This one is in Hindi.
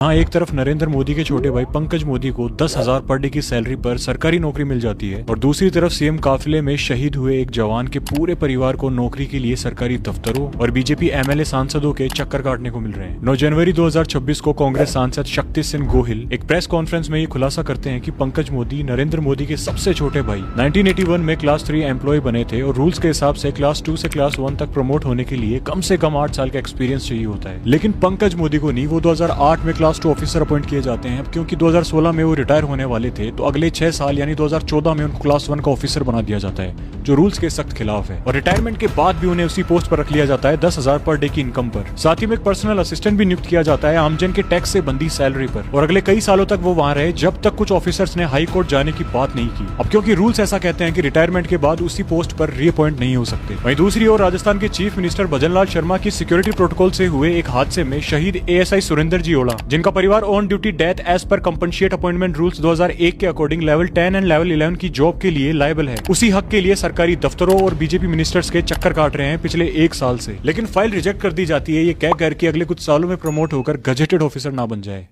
हाँ, एक तरफ नरेंद्र मोदी के छोटे भाई पंकज मोदी को 10,000 पर डे की सैलरी पर सरकारी नौकरी मिल जाती है और दूसरी तरफ सीएम काफिले में शहीद हुए एक जवान के पूरे परिवार को नौकरी के लिए सरकारी दफ्तरों और बीजेपी एमएलए सांसदों के चक्कर काटने को मिल रहे हैं। 9 जनवरी 2026 को कांग्रेस सांसद शक्ति सिंह गोहिल एक प्रेस कॉन्फ्रेंस में ये खुलासा करते हैं कि पंकज मोदी नरेंद्र मोदी के सबसे छोटे भाई 1981 में क्लास 3 एम्प्लॉय बने थे और रूल्स के हिसाब से क्लास 2 से क्लास 1 तक प्रमोट होने के लिए कम से कम 8 साल का एक्सपीरियंस चाहिए होता है। लेकिन पंकज मोदी को नहीं, वो 2008 में क्लास 2 ऑफिसर अपॉइंट किए जाते हैं। क्योंकि 2016 में वो रिटायर होने वाले थे तो अगले 6 साल यानी 2014 में उनको क्लास 1 का ऑफिसर बना दिया जाता है, जो रूल्स के सख्त खिलाफ है। और रिटायरमेंट के बाद भी उन्हें उसी पोस्ट पर रख लिया जाता है 10,000 पर डे की इनकम पर। साथ ही में एक पर्सनल असिस्टेंट भी नियुक्त किया जाता है आमजन के टैक्स से बंदी सैलरी पर। और अगले कई सालों तक वो वहां रहे जब तक कुछ ऑफिसर्स ने हाई कोर्ट जाने की बात नहीं की। अब क्योंकि रूल्स ऐसा कहते हैं कि रिटायरमेंट के बाद उसी पोस्ट पर रीअपॉइंट नहीं हो सकते। वहीं दूसरी ओर राजस्थान के चीफ मिनिस्टर भजनलाल शर्मा की सिक्योरिटी प्रोटोकॉल से हुए एक हादसे में शहीद एएसआई सुरेंद्र जी ओला, जिनका परिवार ऑन ड्यूटी डेथ एज पर कंपनसेट अपॉइंटमेंट रूल्स 2001 के अकॉर्डिंग लेवल 10 एंड लेवल 11 की जॉब के लिए लायबल है, उसी हक के लिए सरकारी दफ्तरों और बीजेपी मिनिस्टर्स के चक्कर काट रहे हैं पिछले 1 साल से। लेकिन फाइल रिजेक्ट कर दी जाती है ये कह कर कि अगले कुछ सालों में प्रमोट होकर गजेटेड ऑफिसर ना बन जाए।